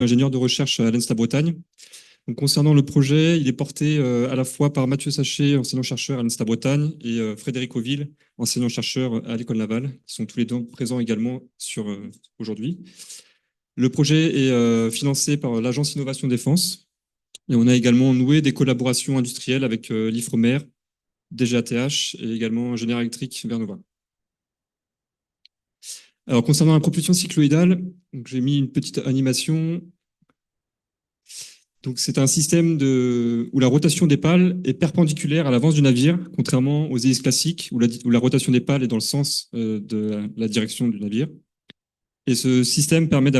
ingénieur de recherche à l'ENSTA Bretagne. Donc, concernant le projet, il est porté à la fois par Mathieu Sachet, enseignant-chercheur à l'ENSTA Bretagne, et Frédéric Auville, enseignant-chercheur à l'École navale, qui sont tous les deux présents également aujourd'hui. Le projet est financé par l'Agence Innovation Défense, et on a également noué des collaborations industrielles avec l'IFREMER, DGATH et également Général Electric Vernova. Alors, concernant la propulsion cycloïdale, j'ai mis une petite animation. Donc, c'est un système où la rotation des pales est perpendiculaire à l'avance du navire, contrairement aux hélices classiques où la rotation des pales est dans le sens de la direction du navire. Et ce système permet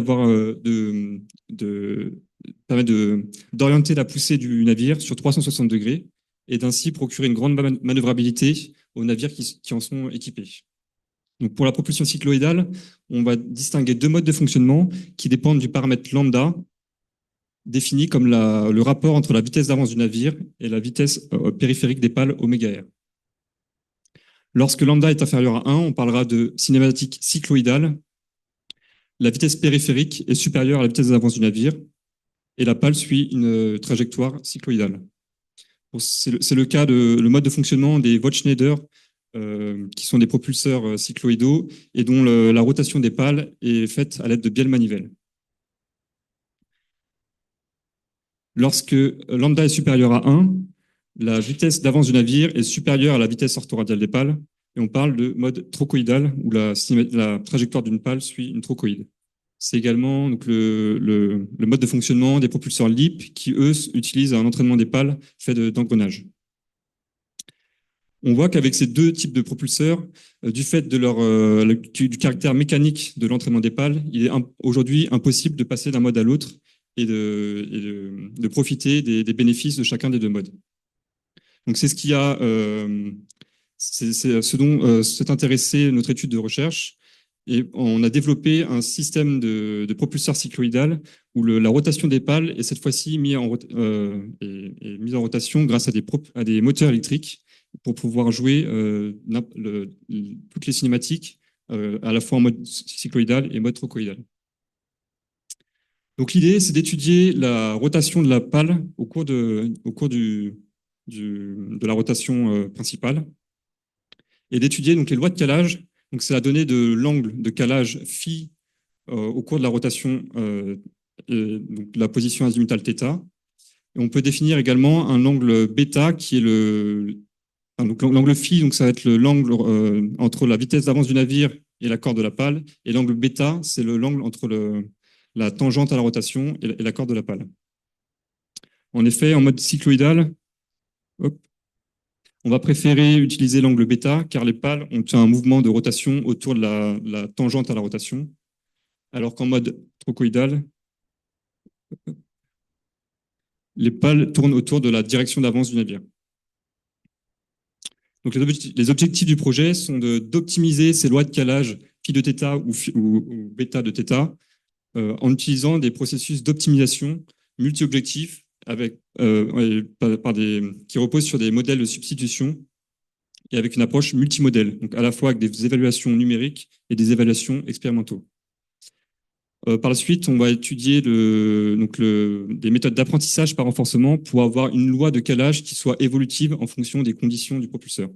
d'orienter la poussée du navire sur 360 degrés et d'ainsi procurer une grande manœuvrabilité aux navires qui en sont équipés. Donc, pour la propulsion cycloïdale, on va distinguer deux modes de fonctionnement qui dépendent du paramètre lambda, défini comme le rapport entre la vitesse d'avance du navire et la vitesse périphérique des pales oméga R. Lorsque lambda est inférieur à 1, on parlera de cinématique cycloïdale. La vitesse périphérique est supérieure à la vitesse d'avance du navire et la pale suit une trajectoire cycloïdale. C'est le cas le mode de fonctionnement des Vogt-Schneider, qui sont des propulseurs cycloïdaux et dont la rotation des pales est faite à l'aide de bielles manivelles. Lorsque lambda est supérieur à 1, la vitesse d'avance du navire est supérieure à la vitesse orthoradiale des pales, et on parle de mode trochoïdal, où la trajectoire d'une pale suit une trochoïde. C'est également donc, le mode de fonctionnement des propulseurs LEAP, qui, eux, utilisent un entraînement des pales fait d'engrenage. On voit qu'avec ces deux types de propulseurs, du fait du caractère mécanique de l'entraînement des pales, il est aujourd'hui impossible de passer d'un mode à l'autre et de profiter des bénéfices de chacun des deux modes. Donc c'est ce dont s'est intéressée notre étude de recherche, et on a développé un système de propulseur cycloïdal où la rotation des pales est cette fois-ci mise en rotation grâce à des moteurs électriques pour pouvoir jouer toutes les cinématiques à la fois en mode cycloïdal et mode trochoïdal. Donc l'idée, c'est d'étudier la rotation de la pale au cours de la rotation principale et d'étudier donc les lois de calage. Donc c'est la donnée de l'angle de calage phi au cours de la rotation, donc la position azimutale θ. Et on peut définir également un angle bêta qui est donc l'angle phi, donc ça va être l'angle entre la vitesse d'avance du navire et la corde de la pale, et l'angle bêta, c'est l'angle entre la tangente à la rotation et la corde de la pale. En effet, en mode cycloïdal, on va préférer utiliser l'angle bêta car les pales ont un mouvement de rotation autour de la tangente à la rotation, alors qu'en mode trochoïdal, les pales tournent autour de la direction d'avance du navire. Donc les objectifs du projet sont d'optimiser ces lois de calage phi de θ ou bêta de θ en utilisant des processus d'optimisation multi-objectifs qui reposent sur des modèles de substitution et avec une approche multimodèle, donc à la fois avec des évaluations numériques et des évaluations expérimentaux. Par la suite, on va étudier des méthodes d'apprentissage par renforcement pour avoir une loi de calage qui soit évolutive en fonction des conditions du propulseur.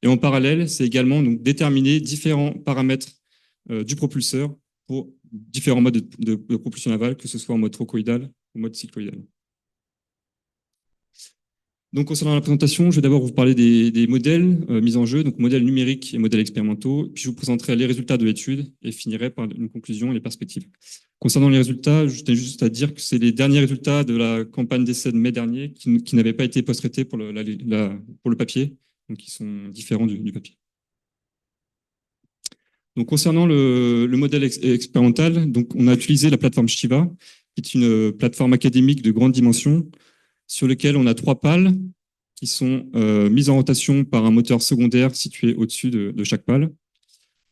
Et en parallèle, c'est également donc, déterminer différents paramètres du propulseur pour différents modes de propulsion navale, que ce soit en mode trochoïdal ou mode cycloïdal. Donc, concernant la présentation, je vais d'abord vous parler des modèles mis en jeu, donc modèles numériques et modèles expérimentaux, puis je vous présenterai les résultats de l'étude et finirai par une conclusion et les perspectives. Concernant les résultats, je tenais juste à dire que c'est les derniers résultats de la campagne d'essai de mai dernier qui n'avaient pas été post-traités pour le papier, donc qui sont différents du papier. Donc, concernant le modèle expérimental, donc, on a utilisé la plateforme Shiva, qui est une plateforme académique de grande dimension, sur lequel on a 3 pales qui sont mises en rotation par un moteur secondaire situé au-dessus de chaque pale.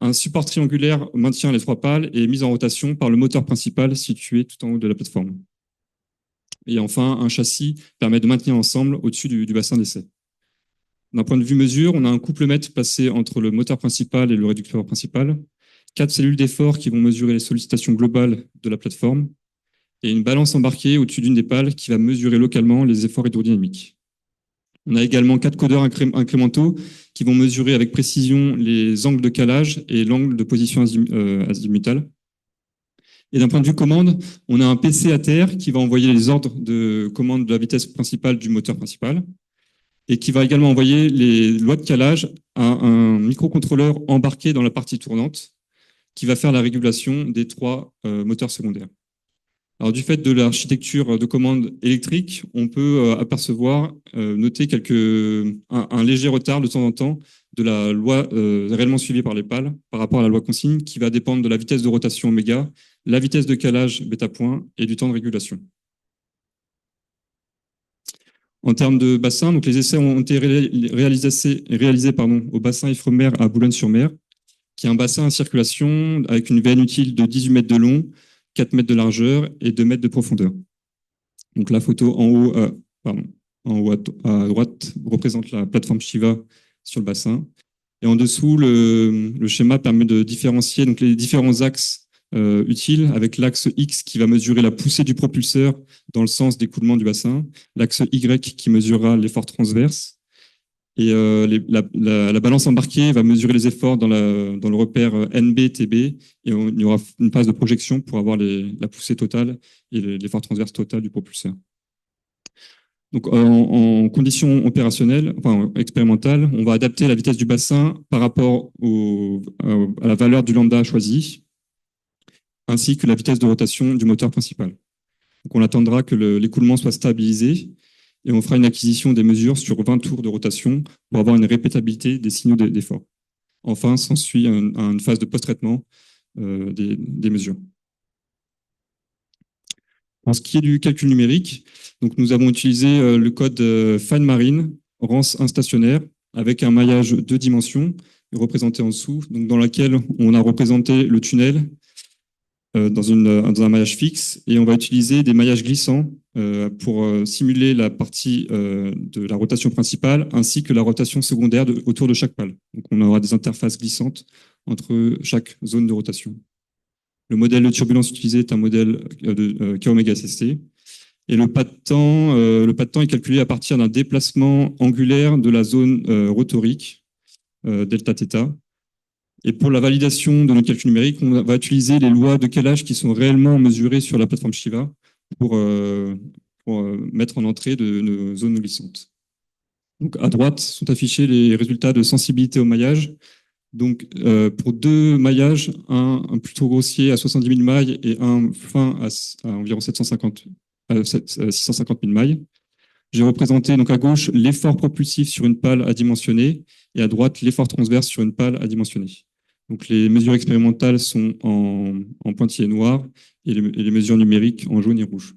Un support triangulaire maintient les 3 pales et est mis en rotation par le moteur principal situé tout en haut de la plateforme. Et enfin, un châssis permet de maintenir l'ensemble au-dessus du bassin d'essai. D'un point de vue mesure, on a un couplemètre placé entre le moteur principal et le réducteur principal, 4 cellules d'effort qui vont mesurer les sollicitations globales de la plateforme, et une balance embarquée au-dessus d'une des pales qui va mesurer localement les efforts hydrodynamiques. On a également 4 codeurs incrémentaux qui vont mesurer avec précision les angles de calage et l'angle de position azimutale. Et d'un point de vue commande, on a un PC à terre qui va envoyer les ordres de commande de la vitesse principale du moteur principal et qui va également envoyer les lois de calage à un microcontrôleur embarqué dans la partie tournante qui va faire la régulation des 3 moteurs secondaires. Alors, du fait de l'architecture de commande électrique, on peut apercevoir, noter un léger retard de temps en temps de la loi réellement suivie par les pales par rapport à la loi consigne qui va dépendre de la vitesse de rotation oméga, la vitesse de calage bêta point et du temps de régulation. En termes de bassin, donc les essais ont été réalisés au bassin Ifremer à Boulogne-sur-Mer, qui est un bassin en circulation avec une veine utile de 18 mètres de long, 4 mètres de largeur et 2 mètres de profondeur. Donc la photo en haut à droite représente la plateforme Shiva sur le bassin. Et en dessous, le schéma permet de différencier donc, les différents axes utiles, avec l'axe X qui va mesurer la poussée du propulseur dans le sens d'écoulement du bassin, l'axe Y qui mesurera l'effort transverse, et la balance embarquée va mesurer les efforts dans le repère NB-TB, et il y aura une phase de projection pour avoir la poussée totale et l'effort transverse total du propulseur. Donc, en conditions opérationnelles, enfin expérimentales, on va adapter la vitesse du bassin par rapport à la valeur du lambda choisie, ainsi que la vitesse de rotation du moteur principal. Donc, on attendra que l'écoulement soit stabilisé et on fera une acquisition des mesures sur 20 tours de rotation pour avoir une répétabilité des signaux d'effort. Enfin, s'ensuit une phase de post-traitement des mesures. En ce qui est du calcul numérique, donc nous avons utilisé le code FineMarine, RANS 1 stationnaire, avec un maillage 2 dimensions représenté en dessous, donc dans lequel on a représenté le tunnel dans un maillage fixe, et on va utiliser des maillages glissants pour simuler la partie de la rotation principale ainsi que la rotation secondaire autour de chaque pale. Donc on aura des interfaces glissantes entre chaque zone de rotation. Le modèle de turbulence utilisé est un modèle de K-OMEGA-SST. Et le pas de temps est calculé à partir d'un déplacement angulaire de la zone rotorique, delta θ. Et pour la validation de nos calculs numériques, on va utiliser les lois de calage qui sont réellement mesurées sur la plateforme Shiva pour mettre en entrée de nos zones glissantes. Donc à droite sont affichés les résultats de sensibilité au maillage. Donc, pour 2 maillages, un plutôt grossier à 70 000 mailles et un fin à environ 650 000 mailles. J'ai représenté donc à gauche l'effort propulsif sur une pale adimensionnée et à droite l'effort transverse sur une pale adimensionnée. Donc, les mesures expérimentales sont en pointillés noirs et les mesures numériques en jaune et rouge.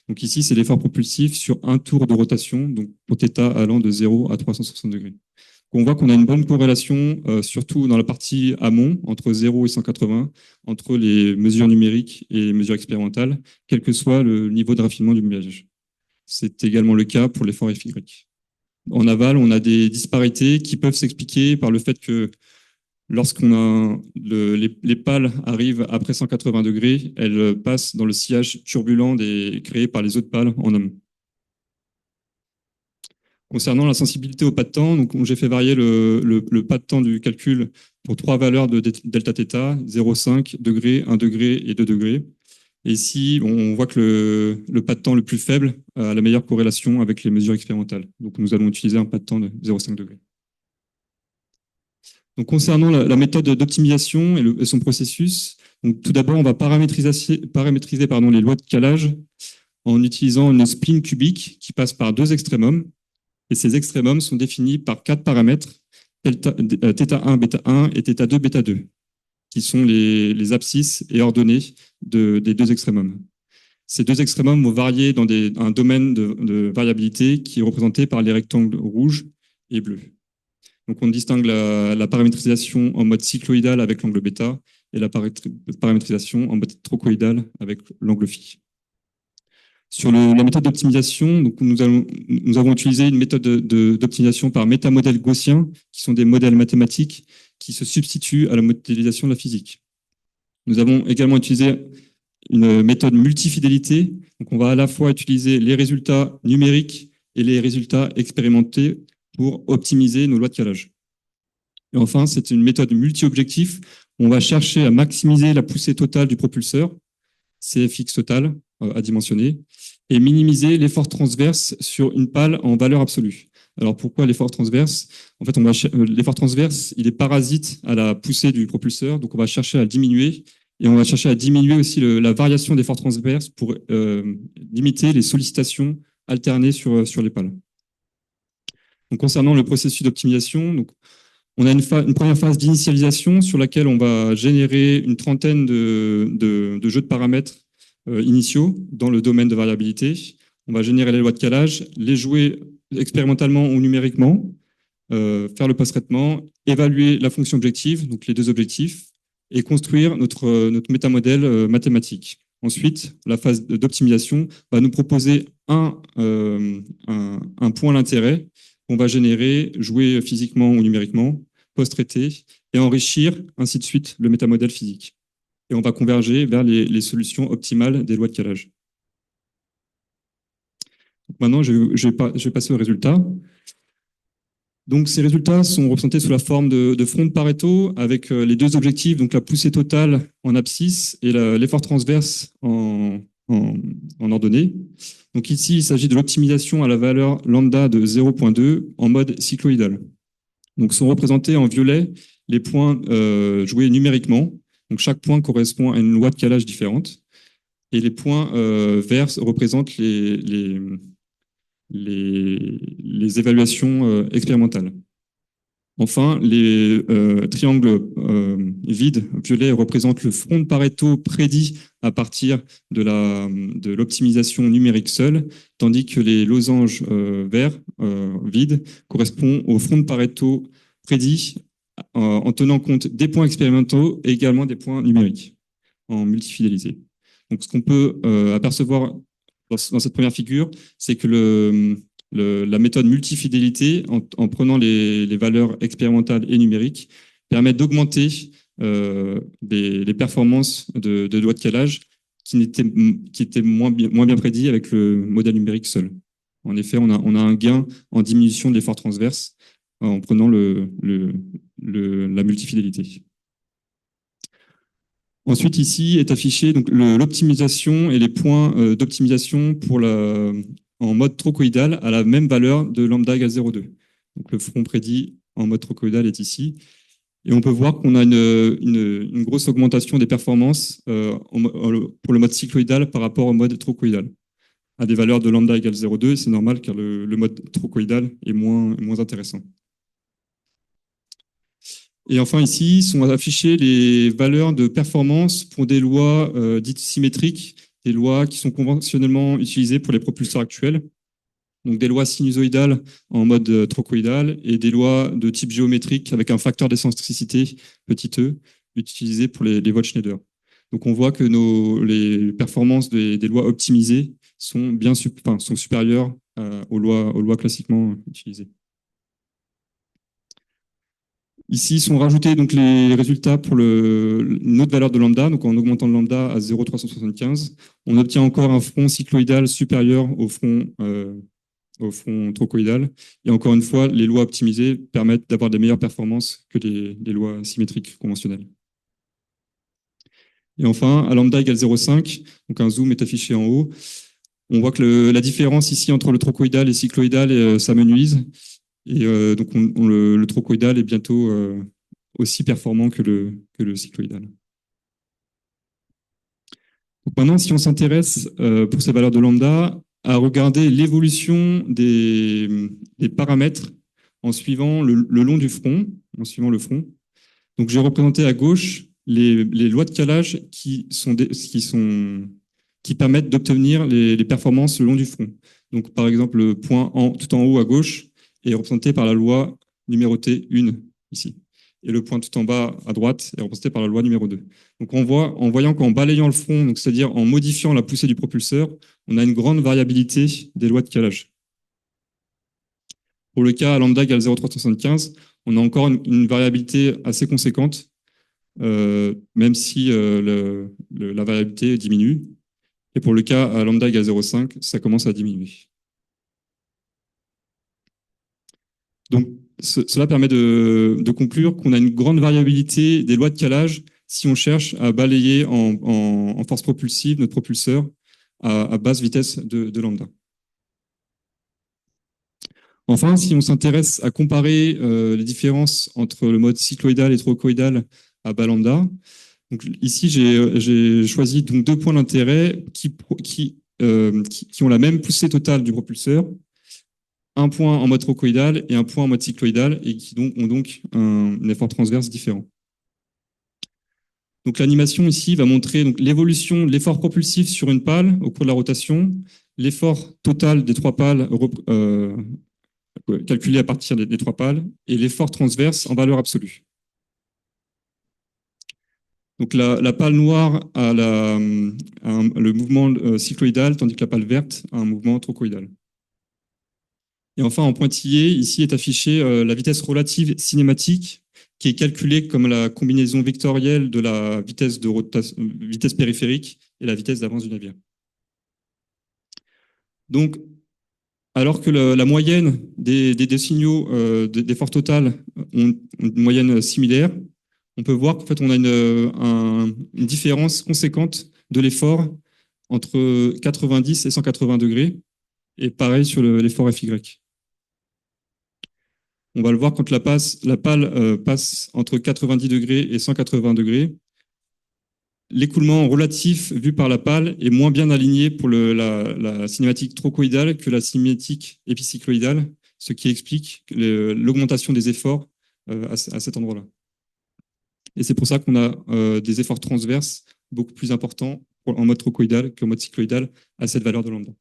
Donc ici, c'est l'effort propulsif sur un tour de rotation, donc pour θ allant de 0 à 360 degrés. On voit qu'on a une bonne corrélation, surtout dans la partie amont, entre 0 et 180, entre les mesures numériques et les mesures expérimentales, quel que soit le niveau de raffinement du maillage. C'est également le cas pour l'effort FY. En aval, on a des disparités qui peuvent s'expliquer par le fait que lorsqu'on a les pales arrivent après 180 degrés, elles passent dans le sillage turbulent créé par les autres pales en amont. Concernant la sensibilité au pas de temps, donc j'ai fait varier le pas de temps du calcul pour 3 valeurs de delta θ, 0,5 degrés, 1 degré et 2 degrés. Et ici, on voit que le pas de temps le plus faible a la meilleure corrélation avec les mesures expérimentales. Donc nous allons utiliser un pas de temps de 0,5 degrés. Donc concernant la méthode d'optimisation et son processus, donc tout d'abord on va paramétriser les lois de calage en utilisant une spline cubique qui passe par 2 extrémums. Et ces extrémums sont définis par 4 paramètres, θ1, β1 et θ2, β2, qui sont les abscisses et ordonnées des 2 extrémums. Ces 2 extrémums vont varier dans un domaine de variabilité qui est représenté par les rectangles rouges et bleus. Donc on distingue la paramétrisation en mode cycloïdal avec l'angle β et la paramétrisation en mode trochoïdal avec l'angle φ. Sur la méthode d'optimisation, donc nous avons utilisé une méthode d'optimisation par métamodèles gaussiens, qui sont des modèles mathématiques qui se substituent à la modélisation de la physique. Nous avons également utilisé une méthode multifidélité. Donc, on va à la fois utiliser les résultats numériques et les résultats expérimentés pour optimiser nos lois de calage. Et enfin, c'est une méthode multi-objectif. On va chercher à maximiser la poussée totale du propulseur, CFX total à dimensionner, et minimiser l'effort transverse sur une pale en valeur absolue. Alors pourquoi l'effort transverse? En fait, l'effort transverse, il est parasite à la poussée du propulseur, donc on va chercher à le diminuer, et on va chercher à diminuer aussi la variation d'effort transverse pour limiter les sollicitations alternées sur les pales. Donc, concernant le processus d'optimisation, donc, on a une première phase d'initialisation sur laquelle on va générer une trentaine de jeux de paramètres initiaux dans le domaine de variabilité. On va générer les lois de calage, les jouer expérimentalement ou numériquement, faire le post-traitement, évaluer la fonction objective, donc les deux objectifs, et construire notre métamodèle mathématique. Ensuite, la phase d'optimisation va nous proposer un point d'intérêt qu'on va générer, jouer physiquement ou numériquement, post-traiter, et enrichir ainsi de suite le métamodèle physique. Et on va converger vers les solutions optimales des lois de calage. Donc maintenant, je vais passer aux résultats. Donc, ces résultats sont représentés sous la forme de front de Pareto avec les deux objectifs, donc la poussée totale en abscisse et l'effort transverse en ordonnée. Donc ici, il s'agit de l'optimisation à la valeur lambda de 0,2 en mode cycloïdal. Donc sont représentés en violet les points joués numériquement. Donc chaque point correspond à une loi de calage différente. Et les points verts représentent les évaluations expérimentales. Enfin, les triangles vides violets représentent le front de Pareto prédit à partir de l'optimisation numérique seule, tandis que les losanges verts vides correspondent au front de Pareto prédit en tenant compte des points expérimentaux et également des points numériques en multifidélité. Donc, ce qu'on peut apercevoir dans cette première figure, c'est que la méthode multifidélité, en prenant les valeurs expérimentales et numériques, permet d'augmenter les performances de doigts de calage qui étaient moins bien prédits avec le modèle numérique seul. En effet, on a un gain en diminution de l'effort transverse en prenant la multifidélité. Ensuite, ici est affiché l'optimisation et les points d'optimisation en mode trochoïdal à la même valeur de lambda égale 0,2. Donc le front prédit en mode trochoïdal est ici. Et on peut voir qu'on a une grosse augmentation des performances pour le mode cycloïdal par rapport au mode trochoïdal. À des valeurs de lambda égale 0,2, c'est normal car le mode trochoïdal est moins intéressant. Et enfin, ici, sont affichées les valeurs de performance pour des lois dites symétriques, des lois qui sont conventionnellement utilisées pour les propulseurs actuels. Donc des lois sinusoïdales en mode trochoïdal et des lois de type géométrique avec un facteur d'excentricité, petit e, utilisé pour les voies de Schneider. Donc on voit que les performances des lois optimisées sont supérieures aux lois classiquement utilisées. Ici sont rajoutés donc les résultats pour une autre valeur de lambda, donc en augmentant le lambda à 0,375, on obtient encore un front cycloïdal supérieur au front trochoïdal. Et encore une fois, les lois optimisées permettent d'avoir des meilleures performances que les lois symétriques conventionnelles. Et enfin, à lambda égale 0,5, donc un zoom est affiché en haut. On voit que la différence ici entre le trochoïdal et cycloïdal s'amenuise. Et donc, le trochoïdal est bientôt aussi performant que le cycloïdal. Donc maintenant, si on s'intéresse pour ces valeurs de lambda, à regarder l'évolution des paramètres en suivant le long du front, en suivant le front. Donc, j'ai représenté à gauche les lois de calage qui permettent d'obtenir les performances le long du front. Donc, par exemple, le point tout en haut à gauche est représenté par la loi numérotée 1 ici. Et le point tout en bas à droite est représenté par la loi numéro 2. Donc on voit, en voyant qu'en balayant le front, c'est-à-dire en modifiant la poussée du propulseur, on a une grande variabilité des lois de calage. Pour le cas à lambda égale 0,375, on a encore une variabilité assez conséquente. même si la variabilité diminue. Et pour le cas à lambda égale 0,5, ça commence à diminuer. Donc, cela permet de conclure qu'on a une grande variabilité des lois de calage si on cherche à balayer en force propulsive notre propulseur à basse vitesse de lambda. Enfin, si on s'intéresse à comparer les différences entre le mode cycloïdal et trochoïdal à bas lambda, donc ici j'ai choisi donc deux points d'intérêt qui ont la même poussée totale du propulseur, un point en mode trochoïdal et un point en mode cycloïdal, et qui ont donc un effort transverse différent. Donc l'animation ici va montrer l'évolution de l'effort propulsif sur une pale au cours de la rotation, l'effort total des trois pales calculé à partir des trois pales, et l'effort transverse en valeur absolue. Donc la pale noire a le mouvement cycloïdal, tandis que la pale verte a un mouvement trochoïdal. Et enfin, en pointillé, ici est affichée la vitesse relative cinématique, qui est calculée comme la combinaison vectorielle de la vitesse vitesse périphérique et la vitesse d'avance du navire. Donc, alors que la moyenne des signaux d'effort total ont une moyenne similaire, on peut voir qu'en fait, on a une différence conséquente de l'effort entre 90 et 180 degrés, et pareil sur l'effort FY. On va le voir quand la pale passe entre 90 degrés et 180 degrés. L'écoulement relatif vu par la pale est moins bien aligné pour la cinématique trochoïdale que la cinématique épicycloïdale, ce qui explique l'augmentation des efforts à cet endroit-là. Et c'est pour ça qu'on a des efforts transverses beaucoup plus importants en mode trochoïdal qu'en mode cycloïdal à cette valeur de lambda.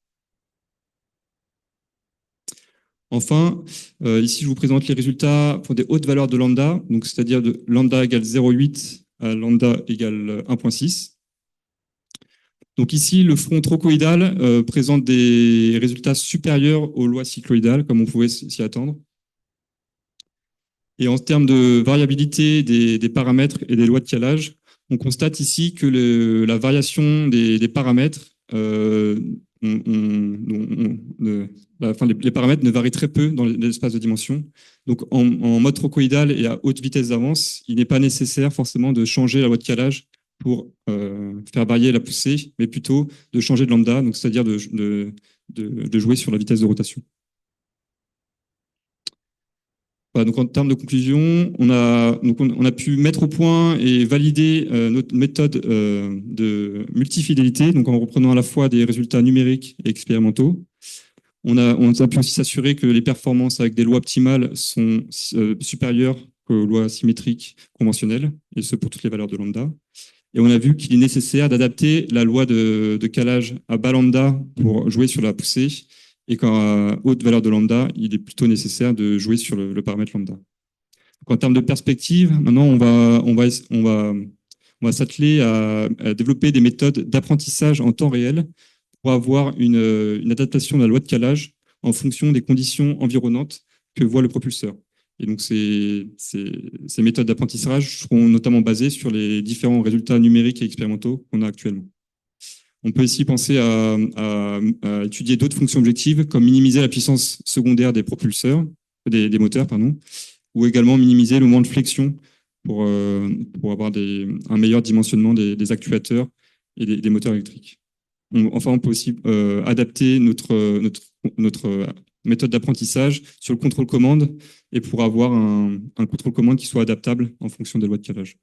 Enfin, ici, je vous présente les résultats pour des hautes valeurs de lambda, donc c'est-à-dire de lambda égale 0,8 à lambda égale 1,6. Donc ici, le front trochoïdal présente des résultats supérieurs aux lois cycloïdales, comme on pouvait s'y attendre. Et en termes de variabilité des paramètres et des lois de calage, on constate ici que la variation des paramètres, les paramètres ne varient très peu dans l'espace de dimension. Donc en mode trochoïdal et à haute vitesse d'avance, il n'est pas nécessaire forcément de changer la loi de calage pour faire varier la poussée, mais plutôt de changer de lambda, donc c'est-à-dire de jouer sur la vitesse de rotation. Voilà, donc en termes de conclusion, on a pu mettre au point et valider notre méthode de multifidélité, donc en reprenant à la fois des résultats numériques et expérimentaux. On a pu aussi s'assurer que les performances avec des lois optimales sont supérieures aux lois symétriques conventionnelles, et ce pour toutes les valeurs de lambda. Et on a vu qu'il est nécessaire d'adapter la loi de calage à bas lambda pour jouer sur la poussée, et qu'à haute valeur de lambda, il est plutôt nécessaire de jouer sur le paramètre lambda. Donc, en termes de perspective, maintenant, on va s'atteler à développer des méthodes d'apprentissage en temps réel pour avoir une adaptation de la loi de calage en fonction des conditions environnantes que voit le propulseur. Et donc, ces méthodes d'apprentissage seront notamment basées sur les différents résultats numériques et expérimentaux qu'on a actuellement. On peut aussi penser à étudier d'autres fonctions objectives, comme minimiser la puissance secondaire des propulseurs, des moteurs, pardon, ou également minimiser le moment de flexion pour avoir un meilleur dimensionnement des actuateurs et des moteurs électriques. Enfin, on peut aussi adapter notre méthode d'apprentissage sur le contrôle-commande et pour avoir un contrôle-commande qui soit adaptable en fonction des lois de calage.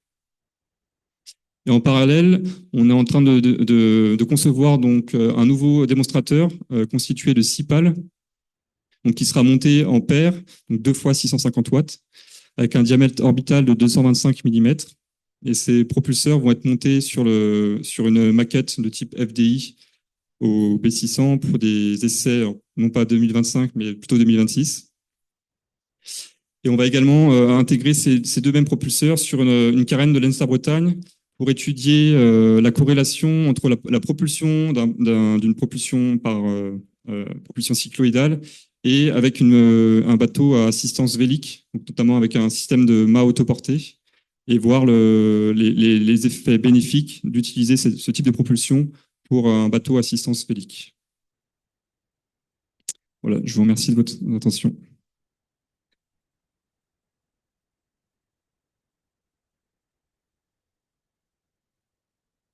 Et en parallèle, on est en train de concevoir donc un nouveau démonstrateur constitué de 6 pales, donc qui sera monté en paire, donc 2 fois 650 watts, avec un diamètre orbital de 225 mm. Et ces propulseurs vont être montés sur une maquette de type FDI au B600 pour des essais, non pas 2025, mais plutôt 2026. Et on va également intégrer ces deux mêmes propulseurs sur une carène de l'ENSA Bretagne pour étudier la corrélation entre la propulsion d'une propulsion par propulsion cycloïdale et avec un bateau à assistance vélique, donc notamment avec un système de mât autoporté, et voir les effets bénéfiques d'utiliser ce type de propulsion pour un bateau assistance vélique. Voilà, je vous remercie de votre attention.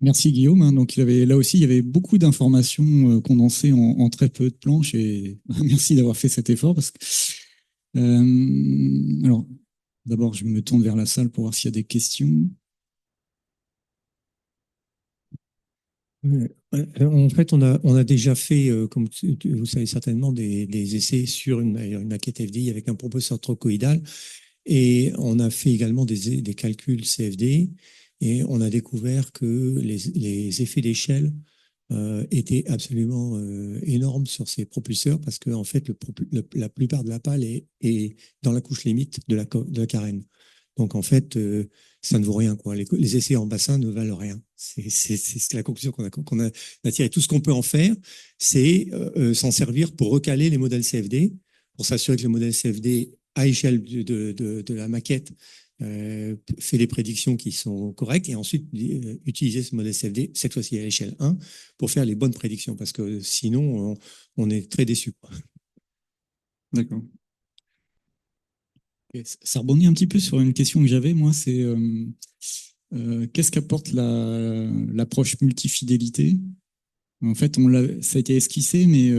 Merci Guillaume. Donc là aussi, il y avait beaucoup d'informations condensées en très peu de planches et merci d'avoir fait cet effort parce que alors d'abord je me tourne vers la salle pour voir s'il y a des questions. En fait, on a déjà fait, comme vous savez certainement, des essais sur une maquette FDI avec un propulseur trochoïdal. Et on a fait également des calculs CFD. Et on a découvert que les effets d'échelle étaient absolument énormes sur ces propulseurs parce que, en fait, la plupart de la pale est dans la couche limite de la carène. Donc, en fait, ça ne vaut rien, quoi. Les essais en bassin ne valent rien. C'est la conclusion qu'on a tirée. Tout ce qu'on peut en faire, c'est s'en servir pour recaler les modèles CFD, pour s'assurer que le modèle CFD, à échelle de la maquette, fait des prédictions qui sont correctes, et ensuite utiliser ce modèle CFD, cette fois-ci à l'échelle 1, pour faire les bonnes prédictions, parce que sinon, on est très déçu. D'accord. Ça rebondit un petit peu sur une question que j'avais, moi, c'est qu'est-ce qu'apporte l'approche multifidélité? En fait, ça a été esquissé, mais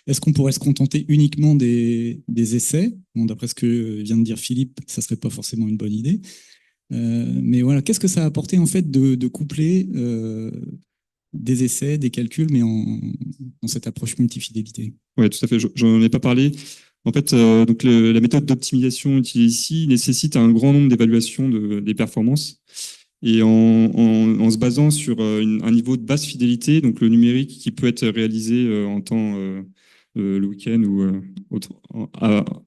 est-ce qu'on pourrait se contenter uniquement des essais? Bon, d'après ce que vient de dire Philippe, ça serait pas forcément une bonne idée. Mais voilà, qu'est-ce que ça a apporté en fait de coupler des essais, des calculs, mais dans cette approche multifidélité? Oui, tout à fait. J'en ai pas parlé. En fait, donc la méthode d'optimisation utilisée ici nécessite un grand nombre d'évaluations des performances. Et en se basant sur un niveau de basse fidélité, donc le numérique qui peut être réalisé en temps le week-end ou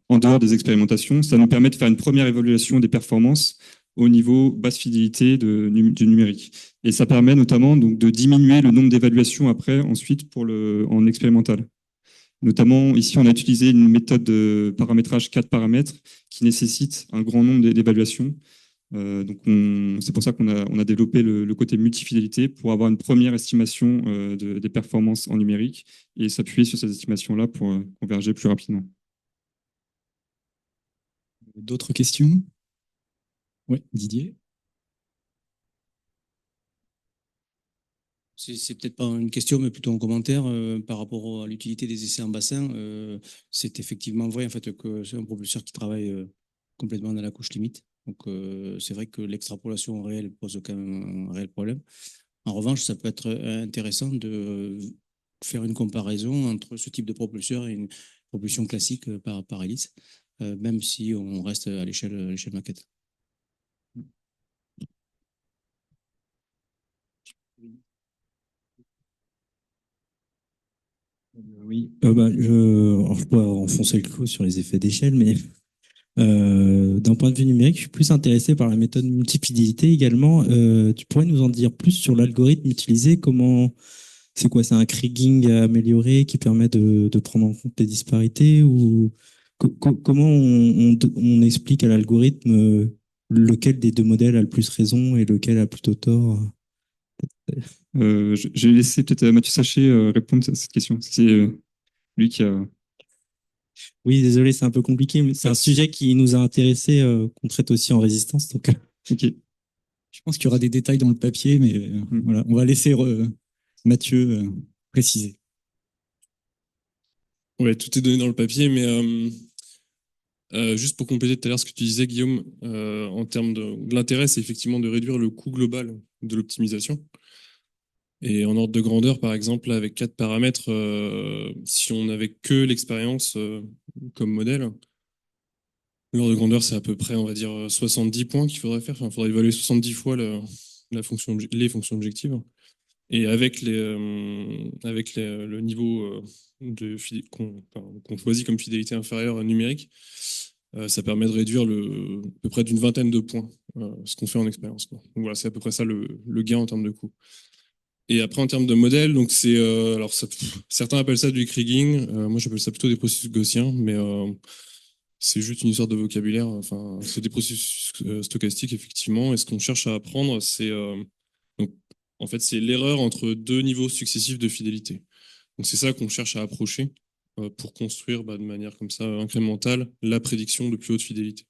en dehors des expérimentations, ça nous permet de faire une première évaluation des performances au niveau basse fidélité du numérique. Et ça permet notamment donc, de diminuer le nombre d'évaluations après, ensuite, en expérimental. Notamment, ici, on a utilisé une méthode de paramétrage 4 paramètres qui nécessite un grand nombre d'évaluations. Donc, c'est pour ça on a développé le côté multifidélité pour avoir une première estimation des performances en numérique et s'appuyer sur ces estimations-là pour converger plus rapidement. D'autres questions? Oui, Didier. C'est peut-être pas une question, mais plutôt un commentaire par rapport à l'utilité des essais en bassin. C'est effectivement vrai en fait que c'est un propulseur qui travaille complètement dans la couche limite. Donc c'est vrai que l'extrapolation réelle pose quand même un réel problème. En revanche, ça peut être intéressant de faire une comparaison entre ce type de propulseur et une propulsion classique par hélice, même si on reste à l'échelle maquette. Oui, je peux enfoncer le clou sur les effets d'échelle, mais d'un point de vue numérique, je suis plus intéressé par la méthode multifidélité également. Tu pourrais nous en dire plus sur l'algorithme utilisé? C'est quoi? C'est un kriging amélioré qui permet de prendre en compte les disparités ou comment on explique à l'algorithme lequel des deux modèles a le plus raison et lequel a plutôt tort? Je vais laisser peut-être Mathieu Sachet répondre à cette question. C'est lui qui a. Oui, désolé, c'est un peu compliqué, mais c'est un sujet qui nous a intéressés, qu'on traite aussi en résistance. Donc, Ok. Je pense qu'il y aura des détails dans le papier, mais voilà, on va laisser Mathieu préciser. Ouais, tout est donné dans le papier, mais juste pour compléter tout à l'heure ce que tu disais, Guillaume, en termes de l'intérêt, c'est effectivement de réduire le coût global de l'optimisation. Et en ordre de grandeur, par exemple, avec 4 paramètres, si on n'avait que l'expérience comme modèle, l'ordre de grandeur, c'est à peu près, on va dire, 70 points qu'il faudrait faire. Enfin, il faudrait évaluer 70 fois les fonctions objectives. Et avec le niveau qu'on choisit comme fidélité inférieure numérique, ça permet de réduire à peu près d'une vingtaine de points ce qu'on fait en expérience. Donc voilà, c'est à peu près ça le gain en termes de coût. Et après, en termes de modèle, donc c'est alors certains appellent ça du kriging. Moi, j'appelle ça plutôt des processus gaussiens, mais C'est juste une histoire de vocabulaire. Enfin, c'est des processus stochastiques, effectivement. Et ce qu'on cherche à apprendre, donc, en fait, c'est l'erreur entre deux niveaux successifs de fidélité. Donc, c'est ça qu'on cherche à approcher pour construire de manière comme ça incrémentale la prédiction de plus haute fidélité.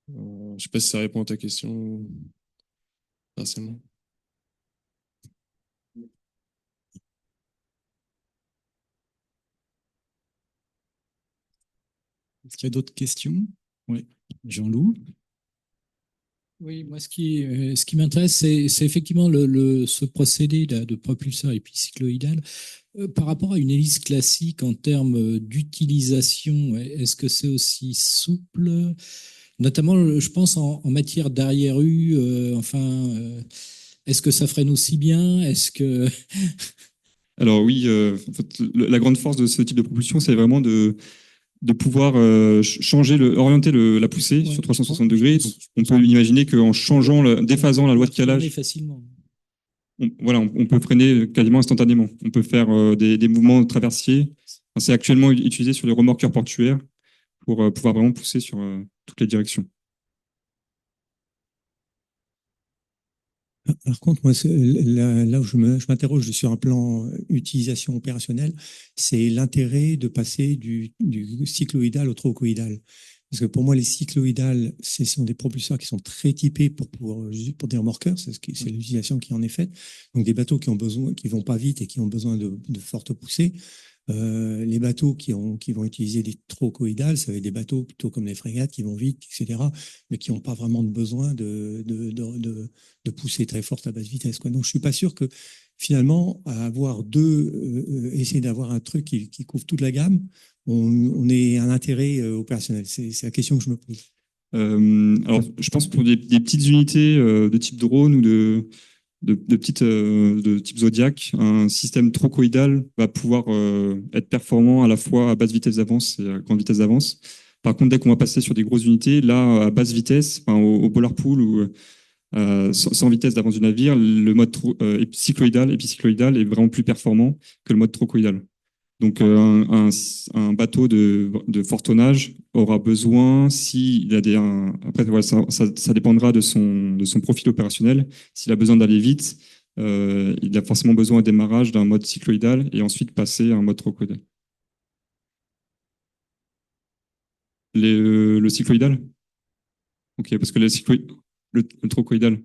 Je sais pas si ça répond à ta question partiellement. Est-ce qu'il y a d'autres questions? Oui, Jean-Loup. Oui, moi, ce qui m'intéresse, c'est effectivement ce procédé là, de propulseur épicycloïdal. Par rapport à une hélice classique en termes d'utilisation, est-ce que c'est aussi souple? Notamment, je pense en matière d'arrière-rue, est-ce que ça freine aussi bien? Est-ce que Alors oui, en fait, la grande force de ce type de propulsion, c'est vraiment de pouvoir changer, orienter la poussée Ouais, sur 360 je degrés. pense- Donc, on peut imaginer qu'en changeant, déphasant la loi de freiner calage, facilement. voilà, on peut freiner quasiment instantanément. On peut faire des mouvements traversiers. Enfin, c'est actuellement utilisé sur les remorqueurs portuaires pour pouvoir vraiment pousser sur toutes les directions. Par contre, moi, là où je m'interroge sur un plan utilisation opérationnelle, c'est l'intérêt de passer du cycloïdal au trochoïdal. Parce que pour moi, les cycloïdales, ce sont des propulseurs qui sont très typés pour des remorqueurs, c'est l'utilisation qui en est faite. Donc des bateaux qui vont pas vite et qui ont besoin de fortes poussées. Les bateaux qui vont utiliser des trochoïdales, ça va être des bateaux plutôt comme les frégates qui vont vite, etc., mais qui n'ont pas vraiment de besoin de pousser très forte à basse vitesse, quoi. Donc, je suis pas sûr que finalement, à avoir essayer d'avoir un truc qui couvre toute la gamme, on ait un intérêt opérationnel. C'est la question que je me pose. Alors, je pense pour des petites unités de type drone ou de type Zodiac, un système trochoïdal va pouvoir être performant à la fois à basse vitesse d'avance et à grande vitesse d'avance. Par contre, dès qu'on va passer sur des grosses unités, là, à basse vitesse, enfin, au boiler pool ou sans vitesse d'avance du navire, le mode épicycloïdal est vraiment plus performant que le mode trochoïdal. Donc, un bateau de fort tonnage aura besoin, s'il a après, voilà, ça dépendra de son profil opérationnel. S'il a besoin d'aller vite, il a forcément besoin au démarrage d'un mode cycloïdal et ensuite passer à un mode trochoïdal. Le cycloïdal? Ok, parce que le trochoïdal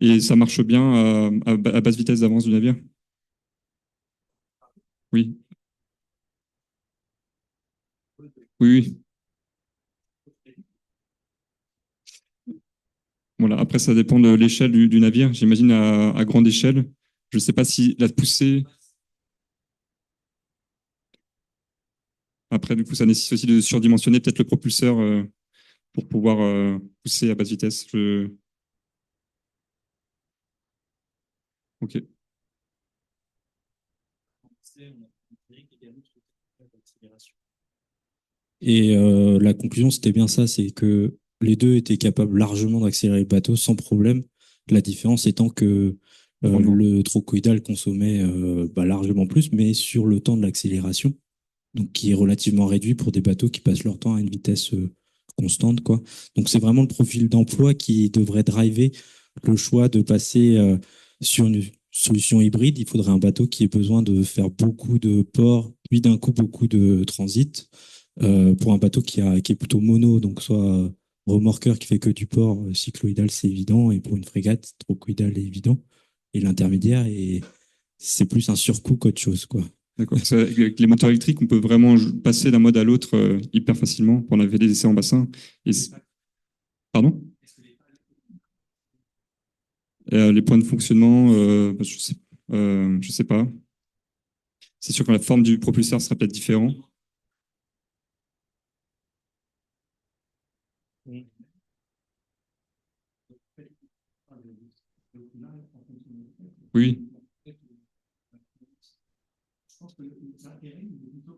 et ça marche bien à basse vitesse d'avance du navire? Oui, oui. Voilà. Après, ça dépend de l'échelle du navire. J'imagine à grande échelle. Je ne sais pas si la poussée. Après, du coup, ça nécessite aussi de surdimensionner peut-être le propulseur pour pouvoir pousser à basse vitesse. Ok. Et la conclusion, c'était bien ça, c'est que les deux étaient capables largement d'accélérer le bateau sans problème. La différence étant que le trochoïdal consommait largement plus, mais sur le temps de l'accélération, donc qui est relativement réduit pour des bateaux qui passent leur temps à une vitesse constante, quoi. Donc c'est vraiment le profil d'emploi qui devrait driver le choix de passer sur une solution hybride. Il faudrait un bateau qui ait besoin de faire beaucoup de ports, puis d'un coup beaucoup de transit. Pour un bateau qui est plutôt mono, donc soit remorqueur qui fait que du port, cycloïdal c'est évident, et pour une frégate, trochoïdal est évident, et l'intermédiaire, c'est plus un surcoût qu'autre chose, quoi. D'accord. Avec les moteurs électriques, on peut vraiment passer d'un mode à l'autre hyper facilement. On avait des essais en bassin. Pardon? Les points de fonctionnement, je sais pas. C'est sûr que la forme du propulseur sera peut-être différente. Oui. Je pense que l'intérêt, il est plutôt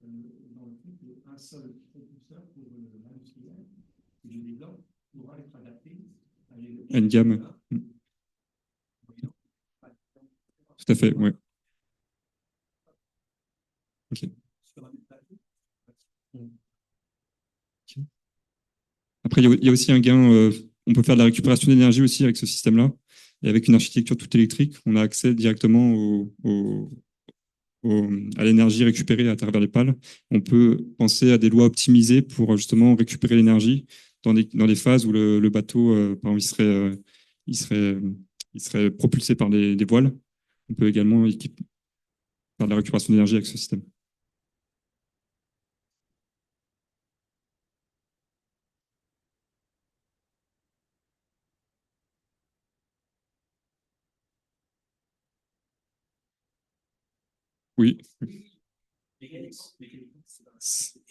dans le fait qu'un seul propulseur pour l'industriel, qui le développe, pourra être adapté À une gamme. Tout à fait, oui. Ok. Après, il y a aussi un gain, on peut faire de la récupération d'énergie aussi avec ce système-là. Et avec une architecture toute électrique, on a accès directement à l'énergie récupérée à travers les pales. On peut penser à des lois optimisées pour justement récupérer l'énergie dans des phases où le bateau, par exemple, il serait, il serait propulsé par des voiles. On peut également faire de la récupération d'énergie avec ce système. Oui.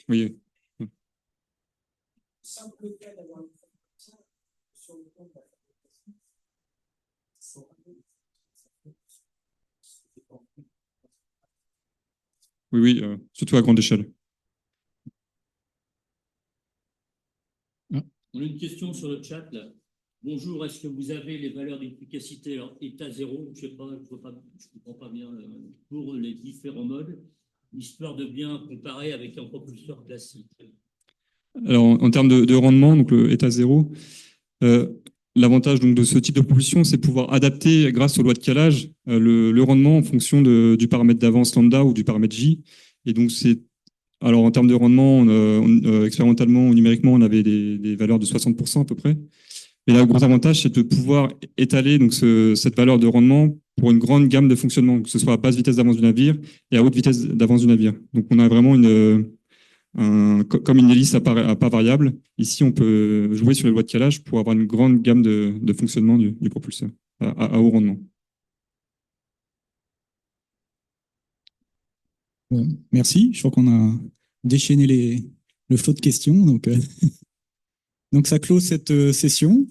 Oui. Oui, oui, surtout à grande échelle. On a une question sur le chat là. Bonjour, est-ce que vous avez les valeurs d'efficacité état zéro, je sais pas, je comprends pas bien pour les différents modes, histoire de bien comparer avec un propulseur classique. Alors, en termes de rendement, donc le état zéro, l'avantage donc de ce type de propulsion, c'est pouvoir adapter, grâce aux lois de calage, le rendement en fonction du paramètre d'avance lambda ou du paramètre J. Et donc, alors en termes de rendement, expérimentalement ou numériquement, on avait des valeurs de 60% à peu près. Mais le gros avantage, c'est de pouvoir étaler donc cette valeur de rendement pour une grande gamme de fonctionnement, que ce soit à basse vitesse d'avance du navire et à haute vitesse d'avance du navire. Donc, on a vraiment comme une hélice à pas variable. Ici, on peut jouer sur les lois de calage pour avoir une grande gamme de fonctionnement du propulseur à haut rendement. Bon, merci. Je crois qu'on a déchaîné le flot de questions. Donc ça clôt cette session.